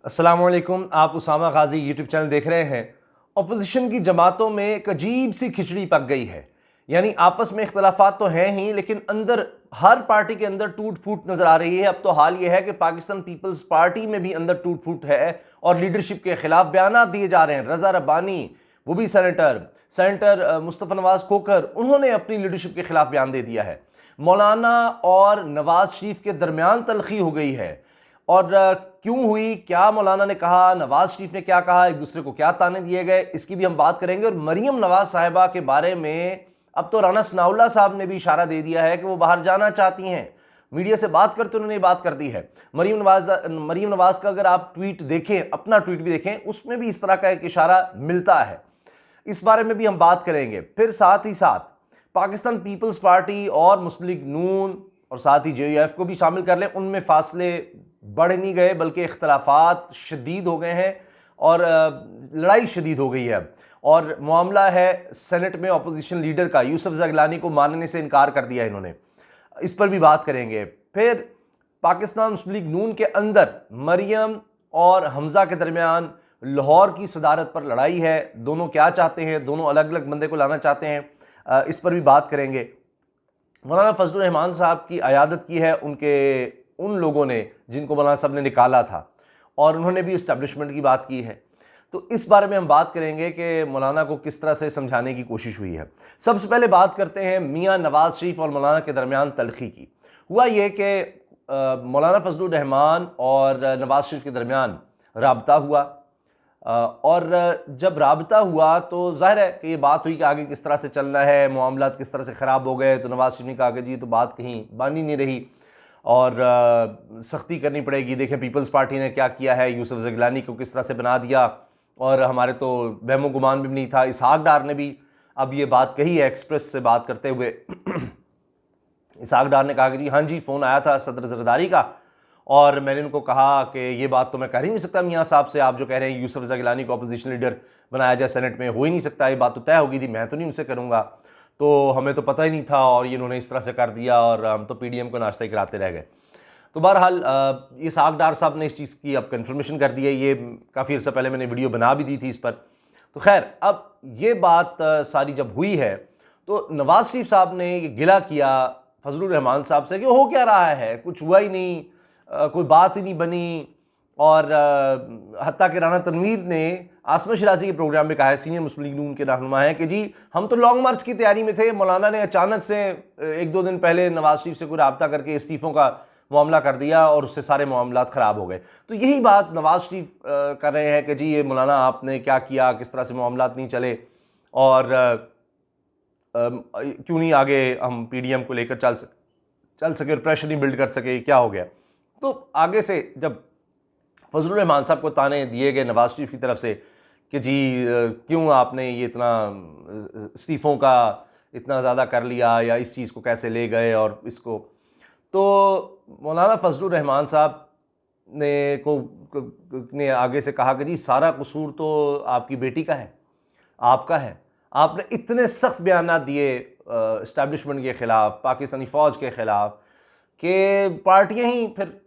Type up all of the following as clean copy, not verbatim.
अस्सलाम वालेकुम। आप उसामा गाजी यूट्यूब चैनल देख रहे हैं। अपोजिशन की जमातों में एक अजीब सी खिचड़ी पक गई है। यानी आपस में इख्तलाफात तो हैं ही, लेकिन अंदर हर पार्टी के अंदर टूट फूट नजर आ रही है। अब तो हाल यह है कि पाकिस्तान पीपल्स पार्टी में भी अंदर टूट फूट है और लीडरशिप के खिलाफ बयान दिए जा रहे हैं। रजा रब्बानी, वो भी सेनेटर मुस्तफ़ा नवाज खोखर, उन्होंने अपनी लीडरशिप के खिलाफ बयान दे दिया है। मौलाना और नवाज शरीफ के दरमियान तलखी हो गई है। और क्यों हुई, क्या मौलाना ने कहा, नवाज शरीफ ने क्या कहा, एक दूसरे को क्या ताने दिए गए, इसकी भी हम बात करेंगे। और मरीम नवाज साहिबा के बारे में अब तो राना सनाउल्लाह साहब ने भी इशारा दे दिया है कि वो बाहर जाना चाहती हैं। मीडिया से बात करते उन्होंने बात कर दी है। मरीम नवाज का अगर आप ट्वीट देखें, अपना ट्वीट भी देखें, उसमें भी इस तरह का एक इशारा मिलता है। इस बारे में भी हम बात करेंगे। फिर साथ ही साथ पाकिस्तान पीपल्स पार्टी और मुस्लिम लीग नून और साथ ही JUF को भी शामिल कर लें, उनमें फासले बढ़ नहीं गए बल्कि इख्तलाफात शदीद हो गए हैं और लड़ाई शदीद हो गई है। और मामला है सेनेट में अपोजिशन लीडर का, यूसुफ ज़गलानी को मानने से इनकार कर दिया इन्होंने। इस पर भी बात करेंगे। फिर पाकिस्तान मुस्लिम लीग नून के अंदर मरियम और हमजा के दरमियान लाहौर की सदारत पर लड़ाई है। दोनों क्या चाहते हैं, दोनों अलग अलग बंदे को लाना चाहते हैं, इस पर भी बात करेंगे। मौलाना फजलुर रहमान साहब की अयादत की है उन लोगों ने जिनको मौलाना साहब ने निकाला था, और उन्होंने भी इस्टेब्लिशमेंट की बात की है। तो इस बारे में हम बात करेंगे कि मौलाना को किस तरह से समझाने की कोशिश हुई है। सबसे पहले बात करते हैं मियाँ नवाज शरीफ और मौलाना के दरमियान तलखी की। हुआ ये कि मौलाना फजलुर रहमान और नवाज शरीफ के दरमियान राबता हुआ, और जब राबता हुआ तो जाहिर है कि ये बात हुई कि आगे किस तरह से चलना है, मामलात किस तरह से ख़राब हो गए। तो नवाज शरीफ ने कहा कि जी तो बात कहीं बानी नहीं रही और सख्ती करनी पड़ेगी। देखें पीपल्स पार्टी ने क्या किया है, यूसुफ ज़गलानी को किस तरह से बना दिया, और हमारे तो वहमो गुमान भी नहीं था। इसहाक डार ने भी अब ये बात कही है एक्सप्रेस से बात करते हुए। इसहाक डार ने कहा कि जी हाँ जी, फ़ोन आया था सदर ज़रदारी का और मैंने उनको कहा कि ये बात तो मैं कर ही नहीं सकता मियाँ साहब से, आप जो कह रहे हैं यूसुफ ज़गलानी को अपोजिशन लीडर बनाया जाए सेनेट में, हो ही नहीं सकता, ये बात तो तय हो गई थी, मैं तो नहीं उनसे करूँगा, तो हमें तो पता ही नहीं था और ये इन्होंने इस तरह से कर दिया और हम तो PDM को नाश्ता ही कराते रह गए। तो बहरहाल ये इसहाक डार साहब ने इस चीज़ की अब कन्फर्मेशन कर दी है। ये काफ़ी अर्सा पहले मैंने वीडियो बना भी दी थी इस पर। तो खैर, अब ये बात सारी जब हुई है तो नवाज शरीफ साहब ने ये गिला किया फजलुर रहमान साहब से कि हो क्या रहा है, कुछ हुआ ही नहीं, कोई बात ही नहीं बनी। और हत्ता कि राना तनवीर ने आसमा शिराजी के प्रोग्राम में कहा है, सीनियर मुस्लिम लीग नून के रहनुमा हैं, कि जी हम तो लॉन्ग मार्च की तैयारी में थे, मौलाना ने अचानक से 1-2 दिन पहले नवाज शरीफ से कोई रब्ता करके इस्तीफ़ों का मामला कर दिया और उससे सारे मामलात ख़राब हो गए। तो यही बात नवाज शरीफ कर रहे हैं कि जी ये मौलाना आपने क्या किया, किस तरह से मामलात नहीं चले और क्यों नहीं आगे हम PDM को लेकर चल सके और प्रेशर नहीं बिल्ड कर सके, क्या हो गया। तो आगे से जब फजलुर रहमान साहब को ताने दिए गए नवाज शरीफ की तरफ से कि जी क्यों आपने ये इतना इस्तीफ़ों का इतना ज़्यादा कर लिया, या इस चीज़ को कैसे ले गए और इसको, तो मौलाना फजलुर रहमान साहब ने आगे से कहा कि जी सारा कसूर तो आपकी बेटी का है, आपका है। आपने इतने सख्त बयान दिए इस्टेब्लिशमेंट के ख़िलाफ़, पाकिस्तानी फ़ौज के ख़िलाफ़, कि पार्टियाँ ही फिर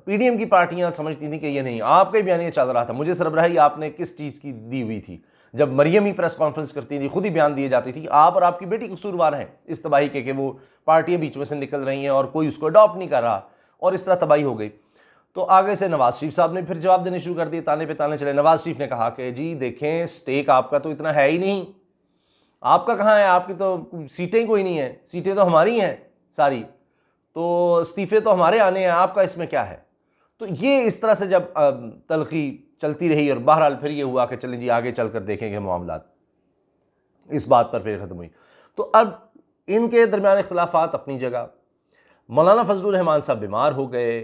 PDM की पार्टियां समझती थी कि ये नहीं, आपका ही बयान ये चल रहा था। मुझे सरबराही आपने किस चीज़ की दी हुई थी, जब मरियम ही प्रेस कॉन्फ्रेंस करती थी, खुद ही बयान दिए जाती थी, आप और आपकी बेटी कसूरवार हैं इस तबाही के कि वो पार्टियां बीच में से निकल रही हैं और कोई उसको अडॉप्ट नहीं कर रहा, और इस तरह तबाही हो गई। तो आगे से नवाज शरीफ साहब ने फिर जवाब देने शुरू कर दिए, ताने पे ताने चले। नवाज शरीफ ने कहा कि जी देखें, स्टेक आपका तो इतना है ही नहीं, आपका कहाँ है, आपकी तो सीटें कोई नहीं है, सीटें तो हमारी हैं सारी, तो इस्तीफ़े तो हमारे आने हैं, आपका इसमें क्या है। तो ये इस तरह से जब तलखी चलती रही और बहरहाल फिर ये हुआ कि चलें जी आगे चलकर देखेंगे मामलात, इस बात पर फिर ख़त्म हुई। तो अब इनके दरमियान इख्तलाफात अपनी जगह, मौलाना फजलुर रहमान साहब बीमार हो गए।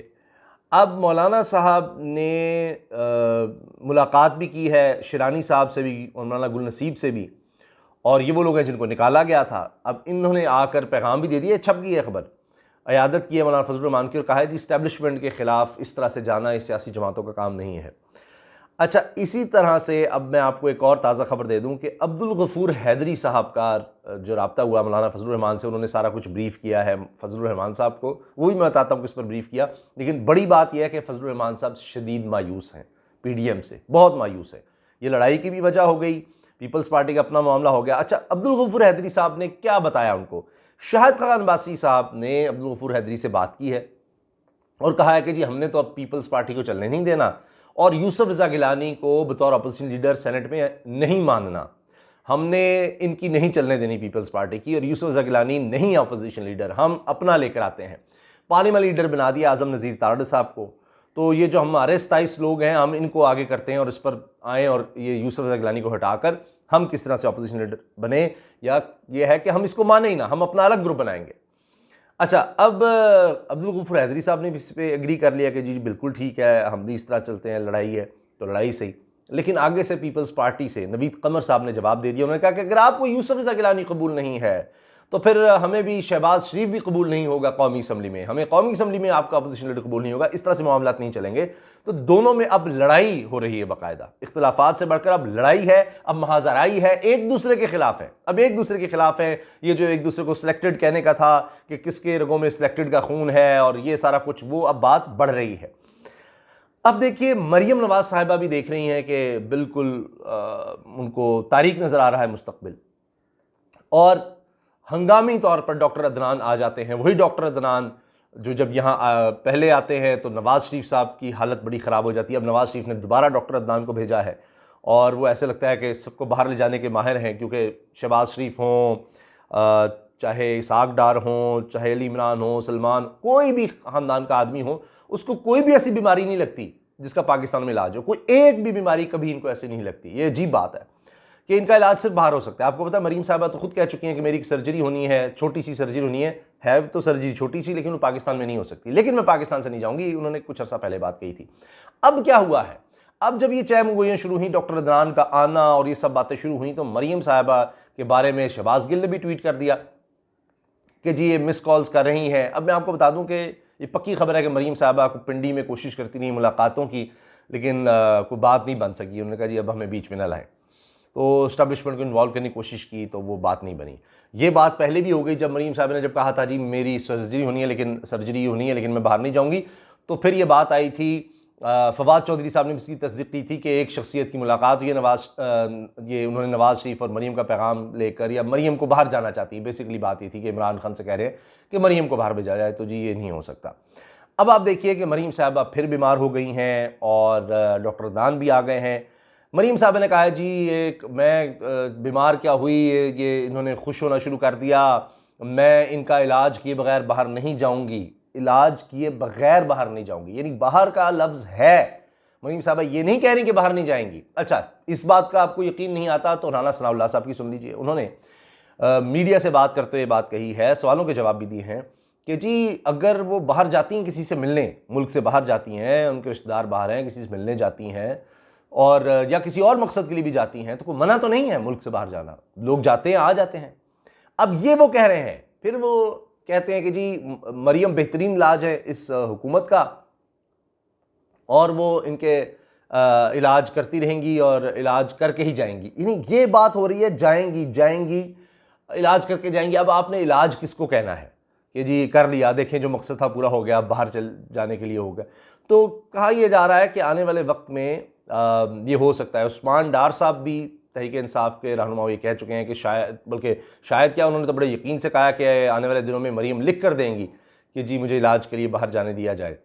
अब मौलाना साहब ने मुलाकात भी की है शिरानी साहब से भी और मौलाना गुल नसीब से भी, और ये वो लोग हैं जिनको निकाला गया था। अब इन्होंने आकर पैगाम भी दे दिया, छप गई है खबर, अयादत की है मौलाना फजलुर रहमान की और कहा है जी इस्टेब्लिशमेंट के ख़िलाफ़ इस तरह से जाना इस सियासी जमातों का काम नहीं है। अच्छा, इसी तरह से अब मैं आपको एक और ताज़ा खबर दे दूं कि अब्दुल गफूर हैदरी साहब का जो रब्ता हुआ मौलाना फजलुर रहमान से, उन्होंने सारा कुछ ब्रीफ़ किया है फजलुर रहमान साहब को, वो भी मैं बताता हूँ किस पर ब्रीफ़ किया। लेकिन बड़ी बात यह है कि फजलुर रहमान साहब शदीद मायूस हैं PDM से, बहुत मायूस है। ये लड़ाई की भी वजह हो गई, पीपल्स पार्टी का अपना मामला हो गया। अच्छा, अब्दुल गफूर हैदरी साहब ने क्या बताया उनको? शाहिद खान अब्बासी साहब ने अब्दुल गफूर हैदरी से बात की है और कहा है कि जी हमने तो अब पीपल्स पार्टी को चलने नहीं देना और यूसुफ रज़ा गिलानी को बतौर अपोजिशन लीडर सेनेट में नहीं मानना, हमने इनकी नहीं चलने देनी पीपल्स पार्टी की, और यूसुफ रज़ा गिलानी नहीं अपोजिशन लीडर, हम अपना लेकर आते हैं। पार्लियामेंट लीडर बना दिया आज़म नज़ीर तारड़ साहब को। तो ये जो हमारे 27 लोग हैं, हम इनको आगे करते हैं और इस पर आएँ और ये यूसुफ रज़ा गिलानी को हटाकर हम किस तरह से अपोजिशन लीडर बने, या ये है कि हम इसको माने ही ना, हम अपना अलग ग्रुप बनाएंगे। अच्छा, अब अब्दुल गफूर हैदरी साहब ने भी इस पे एग्री कर लिया कि जी बिल्कुल ठीक है, हम भी इस तरह चलते हैं, लड़ाई है तो लड़ाई सही। लेकिन आगे से पीपल्स पार्टी से नवीद कमर साहब ने जवाब दे दिया। उन्होंने कहा कि अगर आपको यूसुफ रज़ा गिलानी कबूल नहीं है तो फिर हमें भी शहबाज शरीफ भी कबूल नहीं होगा कौमी असम्बली में, हमें कौमी असम्बली में आपका अपोजिशन लीडर कबूल नहीं होगा, इस तरह से मामला नहीं चलेंगे। तो दोनों में अब लड़ाई हो रही है, बाकायदा इख्तलाफात से बढ़कर अब लड़ाई है, अब महाजराई है, एक दूसरे के खिलाफ है, अब एक दूसरे के खिलाफ है। ये जो एक दूसरे को सिलेक्टेड कहने का था कि किसके रगों में सिलेक्टेड का खून है और ये सारा कुछ, वो अब बात बढ़ रही है। अब देखिए, मरियम नवाज साहिबा भी देख रही हैं कि बिल्कुल उनको तारीक नजर आ रहा है मुस्तकबिल, और हंगामी तौर पर डॉक्टर अदनान आ जाते हैं। वही डॉक्टर अदनान जो जब यहाँ पहले आते हैं तो नवाज़ शरीफ साहब की हालत बड़ी ख़राब हो जाती है। अब नवाज़ शरीफ ने दोबारा डॉक्टर अदनान को भेजा है और वो ऐसे लगता है कि सबको बाहर ले जाने के माहिर हैं, क्योंकि शहबाज शरीफ हों, चाहे इसाक डार हों, चाहे अली इमरान हो, सलमान, कोई भी ख़ानदान का आदमी हो, उसको कोई भी ऐसी बीमारी नहीं लगती जिसका पाकिस्तान में इलाज हो। कोई एक भी बीमारी कभी इनको ऐसी नहीं लगती। ये अजीब बात है कि इनका इलाज सिर्फ बाहर हो सकता है। आपको पता है, मरीम साहबा तो खुद कह चुकी हैं कि मेरी एक सर्जरी होनी है, छोटी सी सर्जरी होनी है तो सर्जरी छोटी सी, लेकिन वो पाकिस्तान में नहीं हो सकती, लेकिन मैं पाकिस्तान से नहीं जाऊंगी, उन्होंने कुछ अर्सा पहले बात कही थी। अब क्या हुआ है, अब जब ये चहमुगोइयाँ शुरू हुई, डॉक्टर अदनान का आना और ये सब बातें शुरू हुई, तो मरीम साहबा के बारे में शहबाज गिल ने भी ट्वीट कर दिया कि जी ये मिस कॉल्स कर रही हैं। अब मैं आपको बता दूं कि ये पक्की खबर है कि मरीम साहबा को पिंडी में कोशिश करती रही मुलाकातों की, लेकिन कोई बात नहीं बन सकी। उन्होंने कहा जी अब हमें बीच में न लाएं, तो इस्टेब्लिशमेंट को इन्वॉल्व करने की कोशिश की तो वो बात नहीं बनी। ये बात पहले भी हो गई जब मरीम साहब ने जब कहा था जी मेरी सर्जरी होनी है लेकिन मैं बाहर नहीं जाऊंगी, तो फिर ये बात आई थी। फवाद चौधरी साहब ने इसकी तस्दीक की थी कि एक शख्सियत की मुलाकात हुई है, ये उन्होंने नवाज़ शरीफ और मरीम का पैगाम लेकर, या मरीम को बाहर जाना चाहती है। बेसिकली बात ये थी कि इमरान खान से कह रहे हैं कि मरीम को बाहर भेजा जाए, तो जी ये नहीं हो सकता। अब आप देखिए कि मरीम साहबा फिर बीमार हो गई हैं और डॉक्टर अदनान भी आ गए हैं। मरीम साहब ने कहा है जी मैं बीमार क्या हुई, ये इन्होंने खुश होना शुरू कर दिया, मैं इनका इलाज किए बगैर बाहर नहीं जाऊंगी, इलाज किए बगैर बाहर नहीं जाऊंगी, यानी बाहर का लफ्ज़ है। मरीम साहबा ये नहीं कह रही कि बाहर नहीं जाएंगी। अच्छा, इस बात का आपको यकीन नहीं आता तो राना सनाउल्लाह साहब की सुन लीजिए। उन्होंने मीडिया से बात करते हुए बात कही है, सवालों के जवाब भी दिए हैं कि जी अगर वो बाहर जाती हैं किसी से मिलने, मुल्क से बाहर जाती हैं, उनके रिश्तेदार बाहर हैं, किसी से मिलने जाती हैं और या किसी और मकसद के लिए भी जाती हैं, तो कोई मना तो नहीं है मुल्क से बाहर जाना, लोग जाते हैं, आ जाते हैं। अब ये वो कह रहे हैं, फिर वो कहते हैं कि जी मरियम बेहतरीन इलाज है इस हुकूमत का और वो इनके इलाज करती रहेंगी और इलाज करके ही जाएंगी। यानी ये बात हो रही है जाएंगी इलाज करके जाएंगी। अब आपने इलाज किसको कहना है कि जी कर लिया, देखें जो मकसद था पूरा हो गया, बाहर चल जाने के लिए हो गया। तो कहा यह जा रहा है कि आने वाले वक्त में ये हो सकता है। उस्मान डार साहब भी तहरीक इंसाफ के रहनुमा ये कह चुके हैं कि शायद क्या, उन्होंने तो बड़े यकीन से कहा कि आने वाले दिनों में मरीम लिख कर देंगी कि जी मुझे इलाज के लिए बाहर जाने दिया जाए।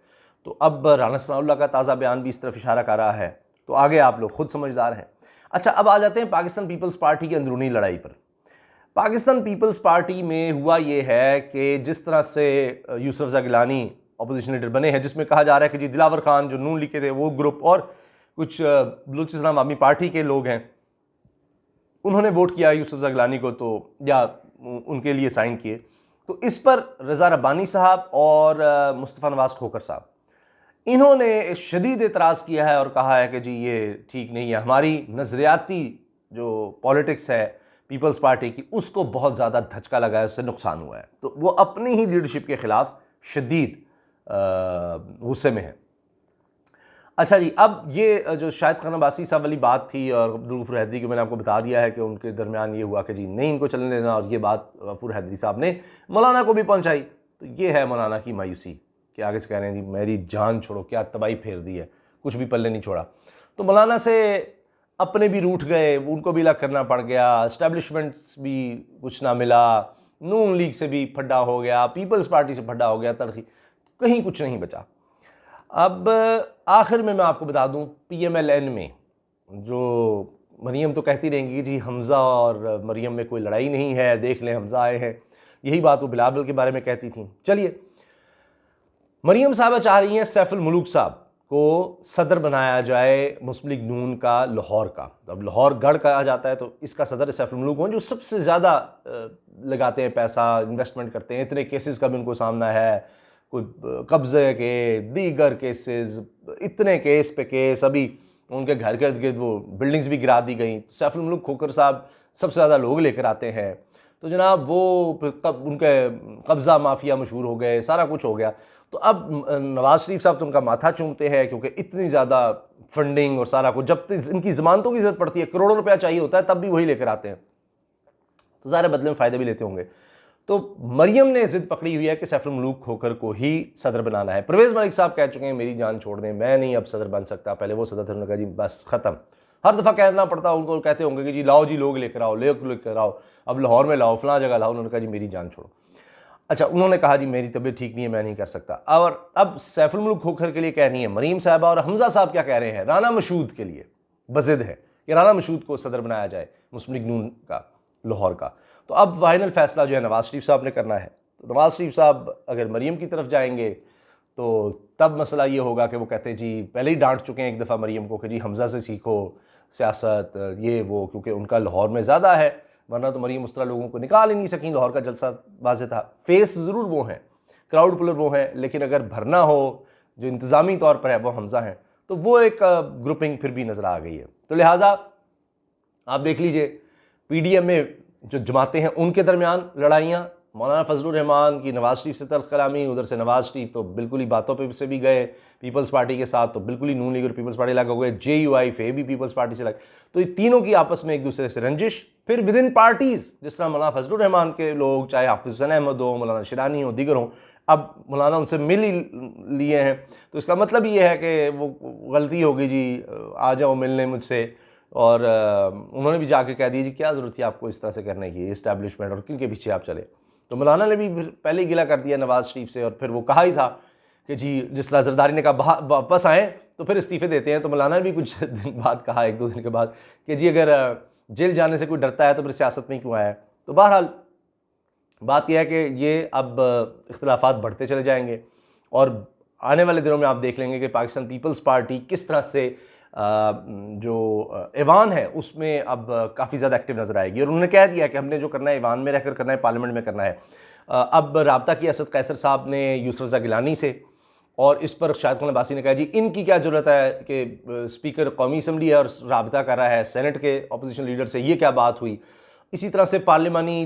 तो अब राना सनाउल्लाह का ताज़ा बयान भी इस तरफ इशारा कर रहा है, तो आगे आप लोग खुद समझदार हैं। अच्छा, अब आ जाते हैं पाकिस्तान पीपल्स पार्टी की अंदरूनी लड़ाई पर। पाकिस्तान पीपल्स पार्टी में हुआ ये है कि जिस तरह से यूसुफ रज़ा गिलानी अपोजिशन लीडर बने हैं, जिसमें कहा जा रहा है कि जी दिलावर खान जो नून लिखे थे वो ग्रुप और कुछ बलूचिस्तान आवामी पार्टी के लोग हैं, उन्होंने वोट किया यूसुफ रज़ा गिलानी को, तो या उनके लिए साइन किए। तो इस पर रज़ा रब्बानी साहब और मुस्तफ़ा नवाज़ खोखर साहब, इन्होंने शदीद एतराज़ किया है और कहा है कि जी ये ठीक नहीं है, हमारी नज़रियाती जो पॉलिटिक्स है पीपल्स पार्टी की, उसको बहुत ज़्यादा धचका लगा है, उससे नुकसान हुआ है। तो वो अपनी ही लीडरशिप के ख़िलाफ़ शदीद गुस्से में है। अच्छा जी, अब ये जो शाहिद खान अब्बासी साहब वाली बात थी और अब्दुल गफूर हैदरी की मैंने आपको बता दिया है कि उनके दरमियान ये हुआ कि जी नहीं इनको चलने देना, और ये बात गफूर हैदरी साहब ने मौलाना को भी पहुंचाई। तो ये है मौलाना की मायूसी कि आगे से कह रहे हैं जी मेरी जान छोड़ो, क्या तबाही फेर दी है, कुछ भी पल्ले नहीं छोड़ा। तो मौलाना से अपने भी रूठ गए, उनको भी अलग करना पड़ गया, इस्टेब्लिशमेंट्स भी कुछ ना मिला, नून लीग से भी फड्डा हो गया, पीपल्स पार्टी से फड्डा हो गया, तरक्की कहीं कुछ नहीं बचा। अब आखिर में मैं आपको बता दूं, PMLN में जो मरियम तो कहती रहेंगी जी हमज़ा और मरियम में कोई लड़ाई नहीं है, देख लें हमज़ा आए हैं, यही बात वो बिलावल के बारे में कहती थी। चलिए, मरियम साहबा चाह रही हैं सैफुल मुल्क साहब को सदर बनाया जाए मुस्लिम लीग नून का लाहौर का। अब लाहौर गढ़ कहा जाता है, तो इसका सदर सैफुल मुल्क हों जो सबसे ज़्यादा लगाते हैं पैसा, इन्वेस्टमेंट करते हैं। इतने केसेस का भी उनको सामना है, कोई कब्ज़े के, दीगर केसेस, इतने केस पे केस, अभी उनके घर के इर्द गिर्द वो बिल्डिंग्स भी गिरा दी गई। सैफुल मुल्क खोखर साहब सबसे ज़्यादा लोग लेकर आते हैं, तो जनाब वो उनके कब्ज़ा माफिया मशहूर हो गए, सारा कुछ हो गया। तो अब नवाज शरीफ साहब तो उनका माथा चूमते हैं, क्योंकि इतनी ज़्यादा फंडिंग और सारा कुछ, जब इनकी ज़मानतों की ज़रूरत पड़ती है, करोड़ों रुपया चाहिए होता है, तब भी वही लेकर आते हैं, तो ज़ाहिर बदले में फ़ायदे भी लेते होंगे। तो मरियम ने जिद पकड़ी हुई है कि सैफुल मुल्क खोखर को ही सदर बनाना है। परवेज़ मलिक साहब कह चुके हैं मेरी जान छोड़ दें, मैं नहीं अब सदर बन सकता, पहले वो सदर थे, उन्होंने कहा जी बस ख़त्म। हर दफ़ा कहना पड़ता उनको, कहते होंगे कि जी लाओ जी लोग लेकर आओ, लेकर आओ, अब लाहौर में लाओ, फलां जगह लाओ, उन्होंने कहा जी मेरी जान छोड़ो। अच्छा, उन्होंने कहा जी मेरी तबीयत ठीक नहीं है, मैं नहीं कर सकता। और अब सैफुल मुल्क खोखर के लिए कह रही है मरीम साहबा, और हमज़ा साहब क्या कह रहे हैं, राना मशहूद के लिए बज़िद है कि राना मशहूद को सदर बनाया जाए मुस्लिम लीग नून का लाहौर का। तो अब फाइनल फैसला जो है नवाज शरीफ साहब ने करना है। तो नवाज शरीफ साहब अगर मरीम की तरफ जाएंगे तो तब मसला ये होगा कि वो कहते हैं जी पहले ही डांट चुके हैं एक दफ़ा मरीम को कि जी हमज़ा से सीखो सियासत, ये वो, क्योंकि उनका लाहौर में ज़्यादा है, वरना तो मरीम उस तरह लोगों को निकाल ही नहीं सकी। लाहौर का जलसा वाज़ेह था, फेस ज़रूर वो हैं, क्राउड पुलर वो हैं, लेकिन अगर भरना हो जो इंतज़ामी तौर पर है वो हमज़ा हैं, तो वो एक ग्रुपिंग फिर भी नज़र आ गई है। तो लिहाजा आप देख लीजिए PDM में जो जमातें हैं उनके दरमियान लड़ाइयाँ, मौलाना फजलुर रहमान की नवाज शरीफ से तल्ख कलामी, उधर से नवाज शरीफ तो बिल्कुल ही बातों पे से भी गए, पीपल्स पार्टी के साथ तो बिल्कुल ही नून लीग और पीपल्स पार्टी लग हो गए, JUI फे भी पीपल्स पार्टी से लग। तो ये तीनों की आपस में एक दूसरे से रंजिश, फिर विद इन पार्टीज़ जिस तरह मौलाना फजलुर रहमान के लोग, चाहे हाफिज़ हुसैन अहमद हो, मौलाना शिरानी हो, दीगर हों, अब मौलाना उनसे मिल ही लिए हैं, तो इसका मतलब ये है कि वो गलती होगी जी, आ जाओ मिलने मुझसे। और उन्होंने भी जाके कह दिया जी क्या ज़रूरत थी आपको इस तरह से करने की, इस्टेब्लिशमेंट और किन के पीछे आप चले। तो मौलाना ने भी फिर पहले ही गिला कर दिया नवाज शरीफ से, और फिर वो कहा ही था कि जी जिस तरह जरदारी ने कहा वापस आएँ तो फिर इस्तीफ़े देते हैं, तो मौलाना ने भी कुछ दिन बाद कहा, एक दो दिन के बाद, कि जी अगर जेल जाने से कोई डरता है तो फिर सियासत में क्यों आया है। तो बहरहाल बात यह है कि ये अब इख्तिलाफात बढ़ते चले जाएंगे, और आने वाले दिनों में आप देख लेंगे कि पाकिस्तान पीपल्स पार्टी किस तरह से जो ऐवान है उसमें अब काफ़ी ज़्यादा एक्टिव नज़र आएगी। और उन्होंने कह दिया कि हमने जो करना है ऐवान में रहकर करना है, पार्लियामेंट में करना है। अब राब्ता किया असद कैसर साहब ने यूसुफ रज़ा गिलानी से, और इस पर शाहिद खान अब्बासी ने कहा जी इनकी क्या ज़रूरत है कि स्पीकर कौमी असम्बली है और राब्ता कर रहा है सेनेट के अपोजिशन लीडर से, ये क्या बात हुई। इसी तरह से पार्लिमानी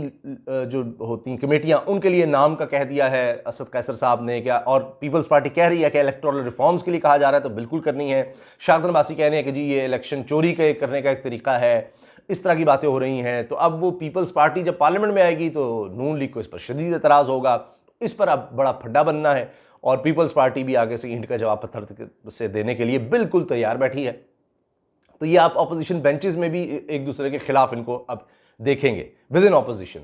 जो होती हैं कमेटियाँ, उनके लिए नाम का कह दिया है असद कैसर साहब ने क्या, और पीपल्स पार्टी कह रही है कि इलेक्टोरल रिफॉर्म्स के लिए कहा जा रहा है तो बिल्कुल करनी है। शाहिद खान अब्बासी कह रहे हैं कि जी ये इलेक्शन चोरी करने का एक तरीका है, इस तरह की बातें हो रही हैं। तो अब वो पीपल्स पार्टी जब पार्लियामेंट में आएगी तो नून लीग को इस पर शदीद एतराज़ होगा, इस पर अब बड़ा फड्डा बनना है, और पीपल्स पार्टी भी आगे से ईंट का जवाब पत्थर से देने के लिए बिल्कुल तैयार बैठी है। तो ये आप अपोजिशन बेंचेस में भी एक दूसरे के खिलाफ इनको अब देखेंगे विद इन ऑपोजिशन।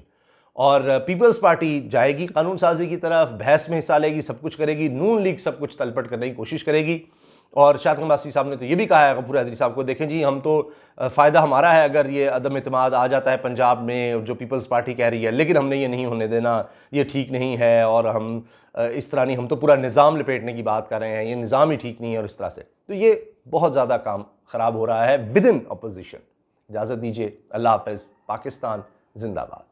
और पीपल्स पार्टी जाएगी कानून साजी की तरफ, बहस में हिस्सा लेगी, सब कुछ करेगी, नून लीग सब कुछ तलपट करने की कोशिश करेगी। और शाहिद खान अब्बासी साहब ने तो ये भी कहा है गफूर हैदरी साहब को, देखें जी हम तो फ़ायदा हमारा है अगर ये अदम इत्मीनाद आ जाता है पंजाब में जो पीपल्स पार्टी कह रही है, लेकिन हमने ये नहीं होने देना, ये ठीक नहीं है, और हम इस तरह नहीं, हम तो पूरा निज़ाम लपेटने की बात कर रहे हैं, ये निज़ाम ही ठीक नहीं है, और इस तरह से तो ये बहुत ज़्यादा काम ख़राब हो रहा है विद इन अपोजिशन। इजाज़त दीजिए, अल्लाह हाफ़िज़, पाकिस्तान जिंदाबाद।